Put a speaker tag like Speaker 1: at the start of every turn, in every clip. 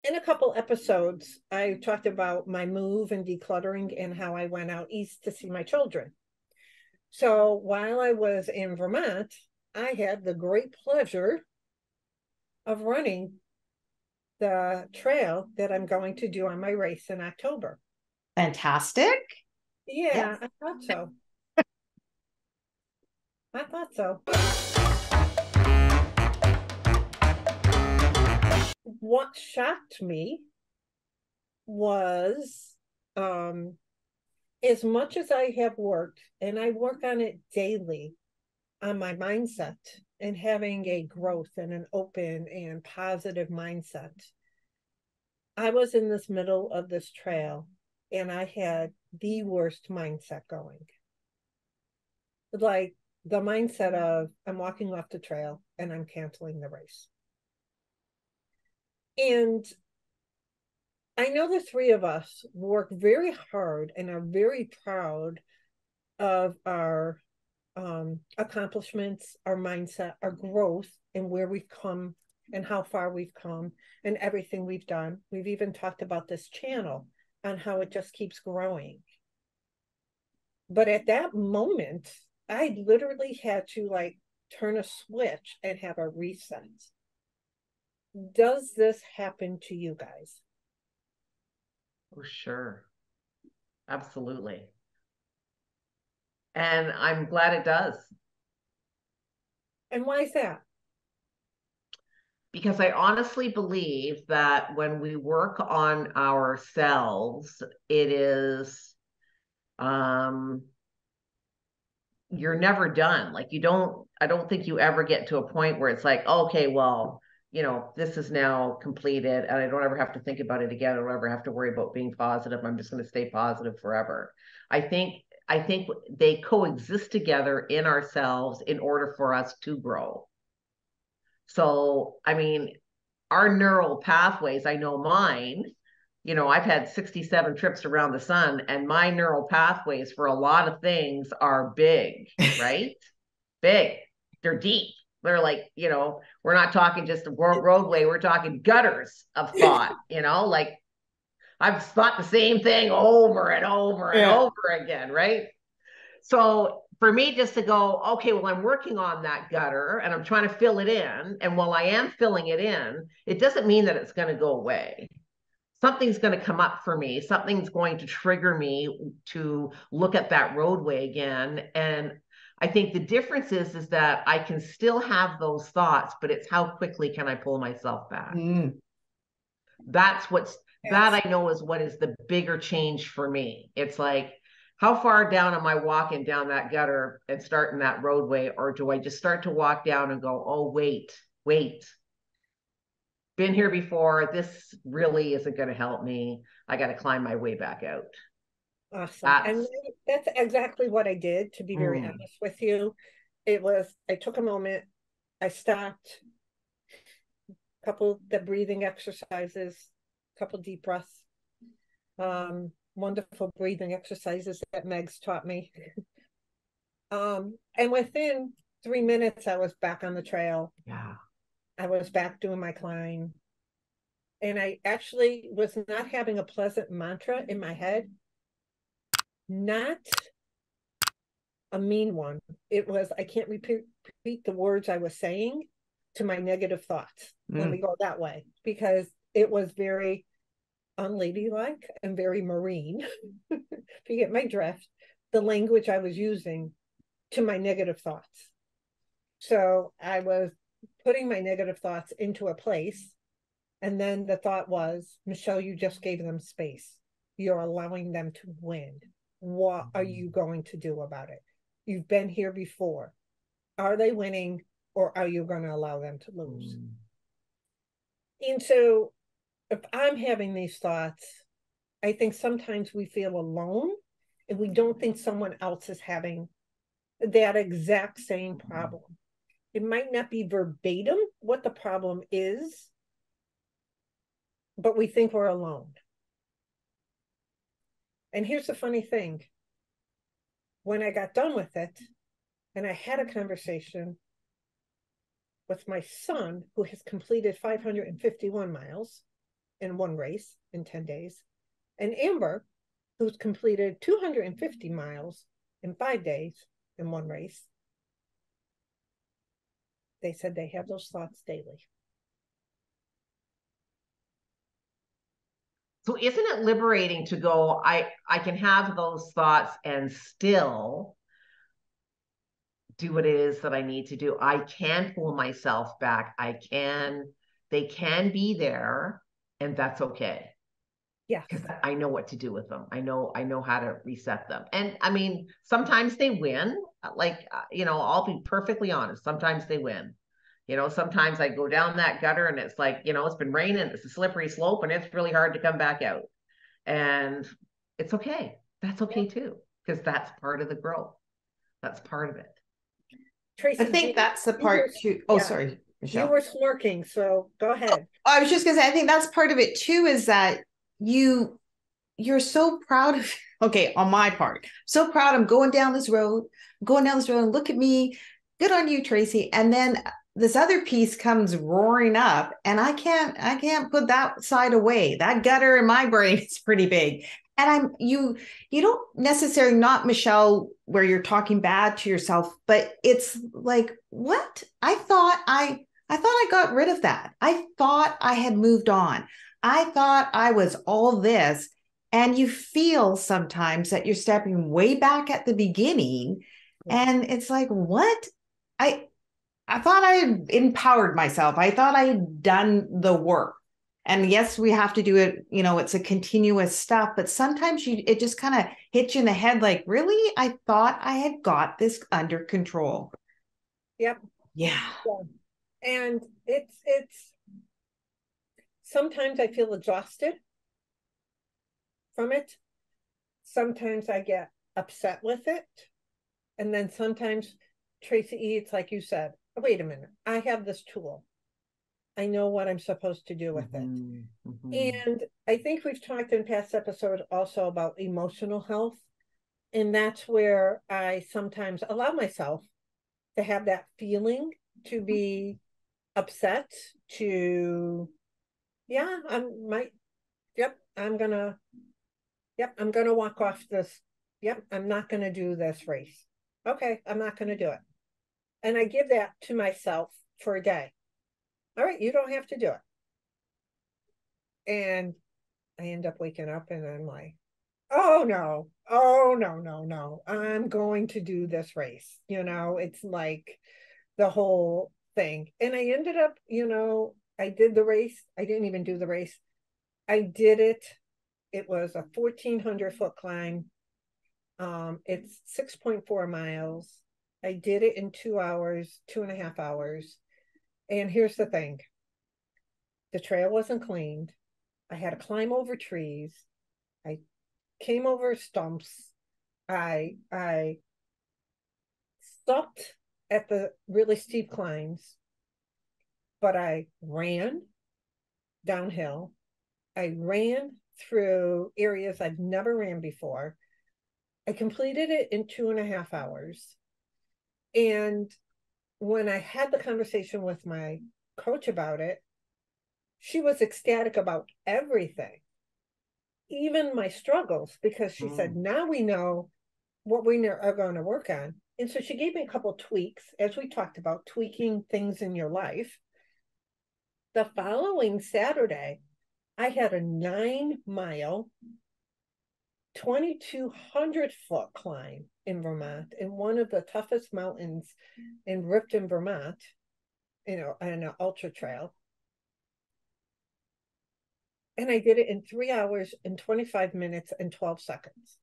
Speaker 1: in a couple episodes, I talked about my move and decluttering and how I went out east to see my children. So while I was in Vermont, I had the great pleasure of running the trail that I'm going to do on my race in October.
Speaker 2: Fantastic. Yes.
Speaker 1: Yeah, I thought so. I thought so. What shocked me was as much as I have worked, and I work on it daily, on my mindset and having a growth and an open and positive mindset. I was in this middle of this trail and I had the worst mindset going. Like the mindset of I'm walking off the trail and I'm canceling the race. And I know the three of us work very hard and are very proud of our accomplishments, our mindset, our growth, and where we've come and how far we've come and everything we've done. We've even talked about this channel and how it just keeps growing. But at that moment, I literally had to like turn a switch and have a reset. Does this happen to you guys?
Speaker 3: For sure. Absolutely. And I'm glad it does.
Speaker 1: And why is that?
Speaker 3: Because I honestly believe that when we work on ourselves, it is you're never done. Like I don't think you ever get to a point where it's like, okay, well, this is now completed and I don't ever have to think about it again. I don't ever have to worry about being positive. I'm just going to stay positive forever. I think they coexist together in ourselves in order for us to grow. So, I mean, our neural pathways, I know mine, I've had 67 trips around the sun, and my neural pathways for a lot of things are big, right? Big. They're deep. They're like, we're not talking just a roadway, we're talking gutters of thought, like I've thought the same thing over and over and over again, right? So for me, just to go, okay, well, I'm working on that gutter and I'm trying to fill it in. And while I am filling it in, it doesn't mean that it's going to go away. Something's going to come up for me. Something's going to trigger me to look at that roadway again. And I think the difference is that I can still have those thoughts, but it's how quickly can I pull myself back? That's that I know is what is the bigger change for me. It's like, how far down am I walking down that gutter and starting that roadway? Or do I just start to walk down and go, oh, wait, been here before. This really isn't going to help me. I got to climb my way back out.
Speaker 1: Awesome. And that's exactly what I did, to be very honest with you. I took a moment, I stopped, a couple of the breathing exercises, a couple deep breaths, wonderful breathing exercises that Meg's taught me. And within 3 minutes, I was back on the trail.
Speaker 3: Yeah.
Speaker 1: I was back doing my climb. And I actually was not having a pleasant mantra in my head. Not a mean one. It was, I can't repeat the words I was saying to my negative thoughts. Let me go that way, because it was very unladylike and very marine. If you get my drift, the language I was using to my negative thoughts. So I was putting my negative thoughts into a place. And then the thought was, Michelle, you just gave them space. You're allowing them to win. What are you going to do about it? You've been here before. Are they winning, or are you going to allow them to lose? And so if I'm having these thoughts, I think sometimes we feel alone and we don't think someone else is having that exact same problem. It might not be verbatim what the problem is, but we think we're alone. And here's the funny thing. When I got done with it, and I had a conversation with my son, who has completed 551 miles, in one race in 10 days. And Amber, who's completed 250 miles in 5 days in one race, they said they have those thoughts daily.
Speaker 3: So isn't it liberating to go, I can have those thoughts and still do what it is that I need to do. I can pull myself back. They can be there, and that's okay.
Speaker 1: Yeah.
Speaker 3: Because I know what to do with them. I know how to reset them. And I mean, sometimes they win. Like, I'll be perfectly honest. Sometimes they win. Sometimes I go down that gutter and it's like, it's been raining, it's a slippery slope, and it's really hard to come back out. And it's okay. That's okay too, because that's part of the growth. That's part of it.
Speaker 1: Tracy,
Speaker 2: I think that's the part too. Oh, sorry, Michelle.
Speaker 1: You were smirking, so go ahead.
Speaker 2: I was just gonna say, I think that's part of it too, is that you're so proud of, okay, on my part, so proud. I'm going down this road, and look at me. Good on you, Tracy. And then this other piece comes roaring up, and I can't put that side away. That gutter in my brain is pretty big. And you don't necessarily, not Michelle, where you're talking bad to yourself, but it's like, what? I thought I got rid of that. I thought I had moved on. I thought I was all this. And you feel sometimes that you're stepping way back at the beginning. And it's like, what? I thought I had empowered myself. I thought I had done the work. And yes, we have to do it. It's a continuous stuff, but sometimes it just kind of hits you in the head. Like, really? I thought I had got this under control.
Speaker 1: Yep.
Speaker 2: Yeah.
Speaker 1: And it's sometimes I feel exhausted from it. Sometimes I get upset with it. And then sometimes, Tracy, it's like you said, oh, wait a minute, I have this tool. I know what I'm supposed to do with it. And I think we've talked in past episodes also about emotional health. And that's where I sometimes allow myself to have that feeling, to be upset, to, I'm gonna walk off this. Yep, I'm not gonna do this race. Okay, I'm not gonna do it. And I give that to myself for a day. All right, you don't have to do it. And I end up waking up and I'm like, oh no, no. I'm going to do this race. It's like the whole thing. And I ended up, I did the race. I didn't even do the race. I did it. It was a 1,400-foot climb. It's 6.4 miles. I did it in 2 hours, 2.5 hours. And here's the thing. The trail wasn't cleaned. I had to climb over trees. I came over stumps. I stopped at the really steep climbs, but I ran downhill. I ran through areas I've never ran before. I completed it in 2.5 hours. And when I had the conversation with my coach about it, she was ecstatic about everything, even my struggles, because she said, now we know what we are going to work on. And so she gave me a couple tweaks, as we talked about, tweaking things in your life. The following Saturday, I had a 9-mile, 2,200-foot climb in Vermont, in one of the toughest mountains in Ripton, Vermont, on an ultra trail. And I did it in 3 hours and 25 minutes and 12 seconds.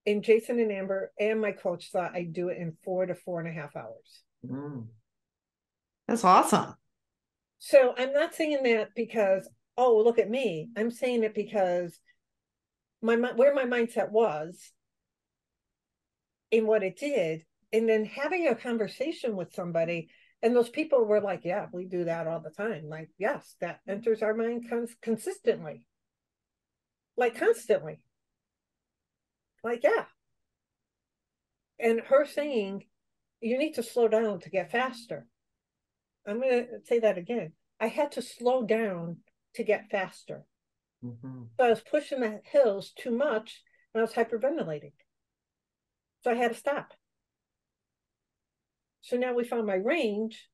Speaker 1: And Jason and Amber and my coach thought I'd do it in 4 to 4.5 hours.
Speaker 2: That's awesome.
Speaker 1: So I'm not saying that because, oh, look at me. I'm saying it because where my mindset was and what it did, and then having a conversation with somebody, and those people were like, yeah, we do that all the time. Like, yes, that enters our mind consistently. Like, constantly. Like, yeah. And her saying, you need to slow down to get faster. I'm going to say that again. I had to slow down to get faster.
Speaker 3: Mhm.
Speaker 1: So I was pushing the hills too much and I was hyperventilating. So I had to stop. So now we found my range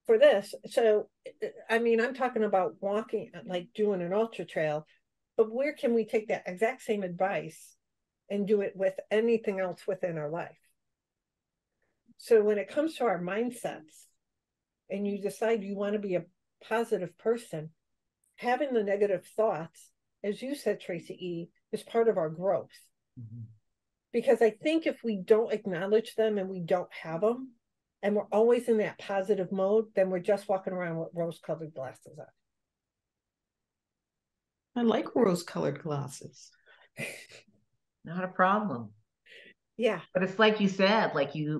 Speaker 1: for this. So, I mean, I'm talking about walking, like doing an ultra trail, but where can we take that exact same advice and do it with anything else within our life? So when it comes to our mindsets and you decide you want to be a positive person, having the negative thoughts, as you said, Tracy E., is part of our growth.
Speaker 3: Mhm.
Speaker 1: Because I think if we don't acknowledge them and we don't have them, and we're always in that positive mode, then we're just walking around with rose-colored glasses on.
Speaker 2: I like rose-colored glasses.
Speaker 3: Not a problem.
Speaker 1: Yeah.
Speaker 3: But it's like you said,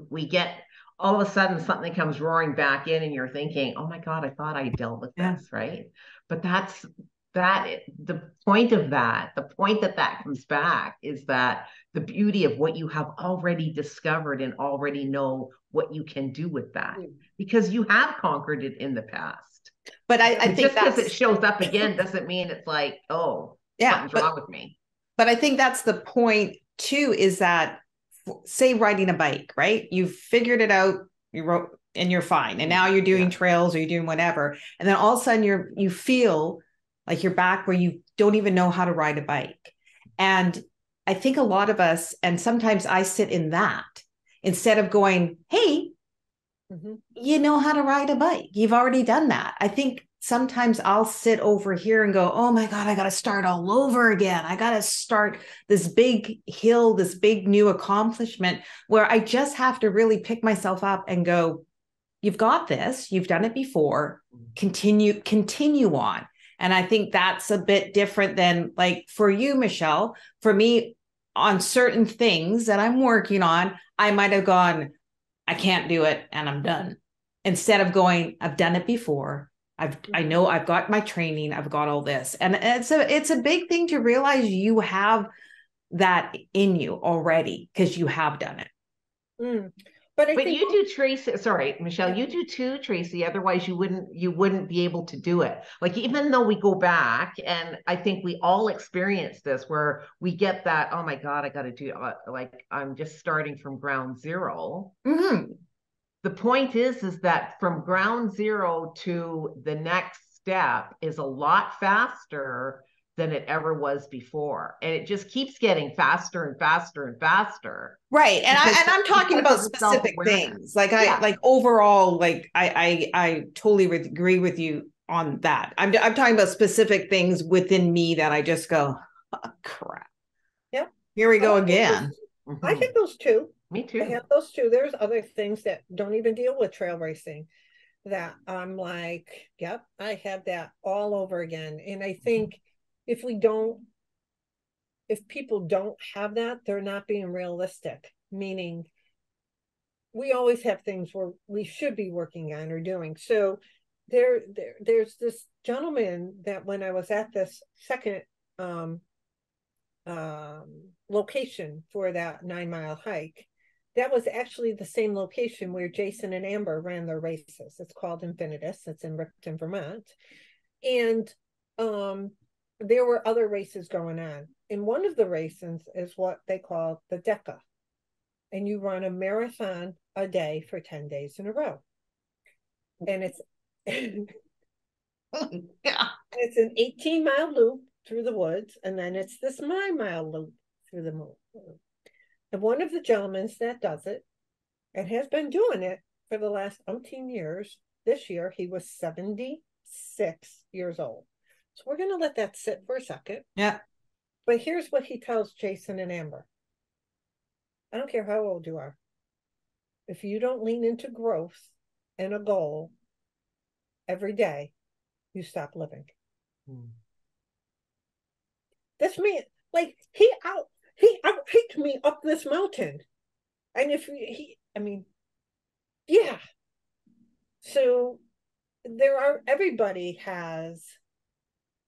Speaker 3: we get all of a sudden something comes roaring back in and you're thinking, oh my God, I thought I dealt with this, right? But the point of that, the point that comes back is that the beauty of what you have already discovered and already know what you can do with that, because you have conquered it in the past.
Speaker 2: But I think
Speaker 3: just because it shows up again doesn't mean it's like, oh, something's wrong with me.
Speaker 2: But I think that's the point too, is that, say, riding a bike, right? You've figured it out, you wrote, and you're fine. And now you're doing trails or you're doing whatever. And then all of a sudden you feel like you're back where you don't even know how to ride a bike. And I think a lot of us, and sometimes I sit in that, instead of going, hey, you know how to ride a bike. You've already done that. I think sometimes I'll sit over here and go, oh my God, I got to start all over again. I got to start this big hill, this big new accomplishment, where I just have to really pick myself up and go, you've got this. You've done it before. Continue on. And I think that's a bit different than, like, for you, Michelle. For me, on certain things that I'm working on, I might have gone, I can't do it and I'm done. Instead of going, I've done it before. I know I've got my training. I've got all this. And it's a big thing to realize you have that in you already, because you have done it.
Speaker 1: But
Speaker 3: you do, Tracy. Sorry, Michelle, you do too, Tracy. Otherwise you wouldn't be able to do it. Like, even though we go back, and I think we all experience this, where we get that, oh my God, I got to do, like, I'm just starting from ground zero. The point is that from ground zero to the next step is a lot faster than it ever was before. And it just keeps getting faster and faster and faster.
Speaker 2: Right. And I'm talking about specific things. Like like overall, like I totally agree with you on that. I'm talking about specific things within me that I just go, oh, crap.
Speaker 1: Yeah.
Speaker 2: Here we go again.
Speaker 1: I have those too.
Speaker 3: Me too.
Speaker 1: I have those too. There's other things that don't even deal with trail racing that I'm like, yep, I have that all over again. And I think if people don't have that, they're not being realistic, meaning we always have things where we should be working on or doing. So there's this gentleman that when I was at this second location for that 9-mile hike, that was actually the same location where Jason and Amber ran their races. It's called Infinitus. It's in Ripton, Vermont. And there were other races going on. And one of the races is what they call the DECA. And you run a marathon a day for 10 days in a row. And it's it's an 18-mile loop through the woods, and then it's this 9-mile loop through the moon. And one of the gentlemen that does it, and has been doing it for the last umpteen years, this year he was 76 years old. So we're going to let that sit for a second.
Speaker 2: Yeah.
Speaker 1: But here's what he tells Jason and Amber. I don't care how old you are. If you don't lean into growth and a goal every day, you stop living. This man, like, he out-hiked me up this mountain. And yeah. So everybody has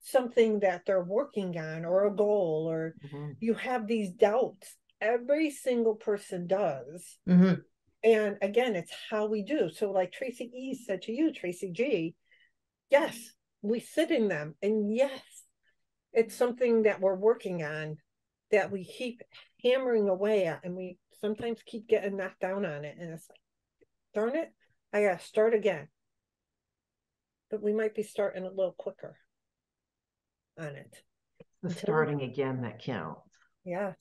Speaker 1: something that they're working on, or a goal, or you have these doubts. Every single person does. And again, it's how we do. So like Tracy E said to you, Tracy G, yes, we sit in them. And yes, it's something that we're working on, that we keep hammering away at, and we sometimes keep getting knocked down on it. And it's like, darn it, I gotta start again. But we might be starting a little quicker on it.
Speaker 3: The starting again that counts.
Speaker 1: Yes.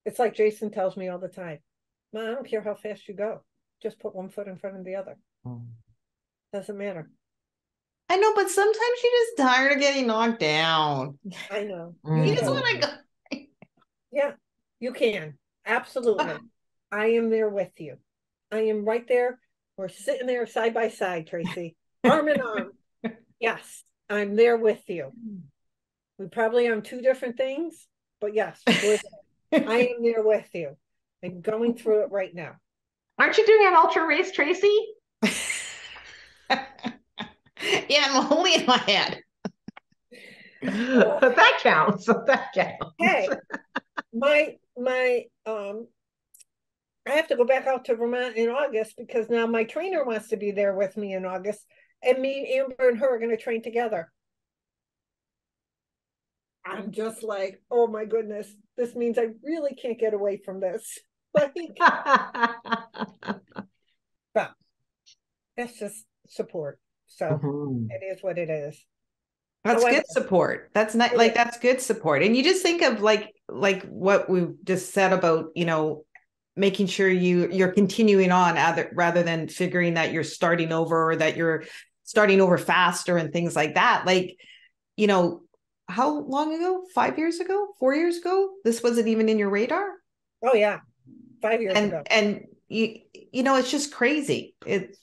Speaker 1: It's like Jason tells me all the time, I don't care how fast you go. Just put one foot in front of the other. Doesn't matter.
Speaker 2: I know, but sometimes you're just tired of getting knocked down.
Speaker 1: I know.
Speaker 2: You just want to go.
Speaker 1: Yeah, you can. Absolutely. I am there with you. I am right there. We're sitting there side by side, Tracy. Arm in arm. Yes, I'm there with you. We probably on two different things, but yes, I am there with you. I'm going through it right now.
Speaker 3: Aren't you doing an ultra race, Tracy?
Speaker 2: Yeah, I'm only in my head.
Speaker 3: But that counts. That counts.
Speaker 1: Hey, my I have to go back out to Vermont in August because now my trainer wants to be there with me in August, and me, Amber, and her are going to train together. I'm just like, oh my goodness, this means I really can't get away from this. But that's just support. So it is what it is.
Speaker 2: That's good support. That's not like, that's good support. And you just think of like what we just said about, you know, making sure you're continuing on rather than figuring that you're starting over, or that you're starting over faster and things like that. Like, you know, how long ago? 5 years ago? 4 years ago? This wasn't even in your radar?
Speaker 1: Oh yeah. 5 years ago.
Speaker 2: And you know, it's just crazy. It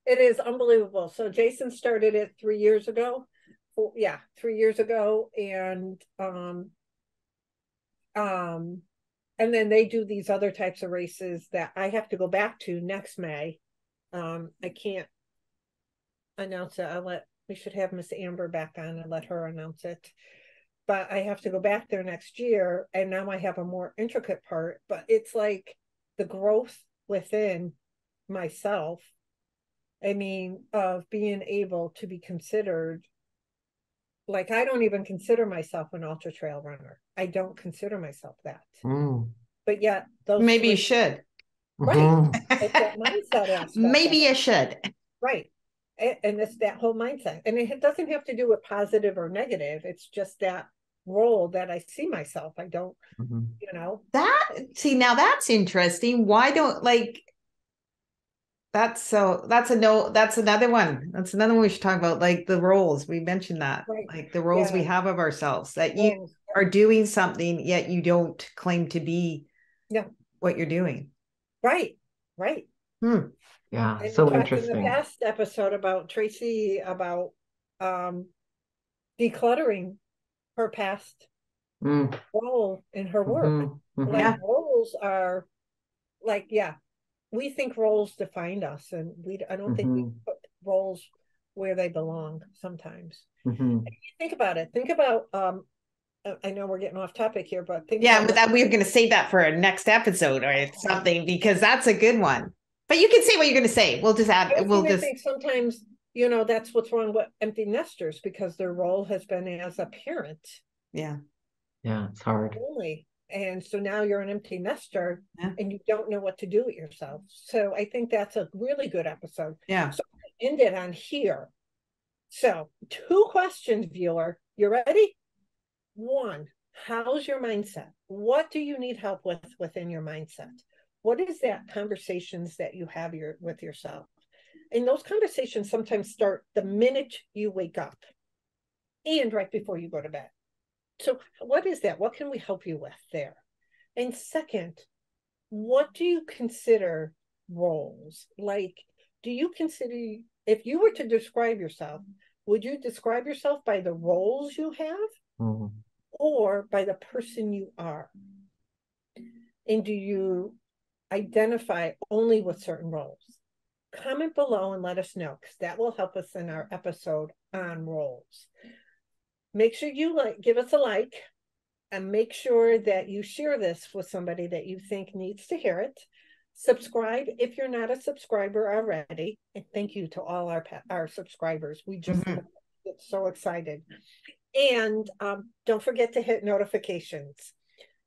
Speaker 1: is unbelievable. So Jason started it 3 years ago. 3 years ago. And then they do these other types of races that I have to go back to next May. I can't announce it. We should have Miss Amber back on and let her announce it. But I have to go back there next year, and now I have a more intricate part. But it's like the growth within myself. I mean, of being able to be considered. Like, I don't even consider myself an ultra trail runner. I don't consider myself that. But yet,
Speaker 2: maybe you should.
Speaker 1: Right. It's that mindset aspect.
Speaker 2: Maybe you should.
Speaker 1: Right. And it's that whole mindset. And it doesn't have to do with positive or negative. It's just that role that I see myself. I don't, you know.
Speaker 2: Now that's interesting. Why don't, like, that's another one. That's another one we should talk about, like the roles. We mentioned that,
Speaker 1: right.
Speaker 2: Like the roles we have of ourselves, that you are doing something, yet you don't claim to be what you're doing.
Speaker 1: Right.
Speaker 3: Yeah,
Speaker 1: and
Speaker 3: so
Speaker 1: we talked
Speaker 3: interesting.
Speaker 1: in the past episode about Tracy about decluttering her past role in her work. Like roles are like, we think roles defined us, and I don't think we put roles where they belong sometimes. If you think about it, I know we're getting off topic here, but
Speaker 2: but that we're going to save that for a next episode or something, because that's a good one. But you can say what you're going to say. We'll just add.
Speaker 1: I think sometimes, you know, that's what's wrong with empty nesters, because their role has been as a parent.
Speaker 2: Yeah,
Speaker 3: it's hard.
Speaker 1: Only. And so now you're an empty nester and you don't know what to do with yourself. So I think that's a really good episode.
Speaker 2: Yeah.
Speaker 1: So I end it on here. So 2 questions, viewer. You ready? 1, how's your mindset? What do you need help with within your mindset? What is that conversations that you have with yourself? And those conversations sometimes start the minute you wake up and right before you go to bed. So what is that? What can we help you with there? And second, what do you consider roles? Like, do you consider, if you were to describe yourself, would you describe yourself by the roles you have or by the person you are? And do you identify only with certain roles? Comment below and let us know, because that will help us in our episode on roles. Make sure you give us a like, and make sure that you share this with somebody that you think needs to hear it. Subscribe if you're not a subscriber already. And thank you to all our subscribers. We just get so excited. And don't forget to hit notifications.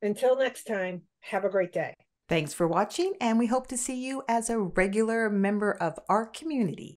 Speaker 1: Until next time, have a great day.
Speaker 4: Thanks for watching, and we hope to see you as a regular member of our community.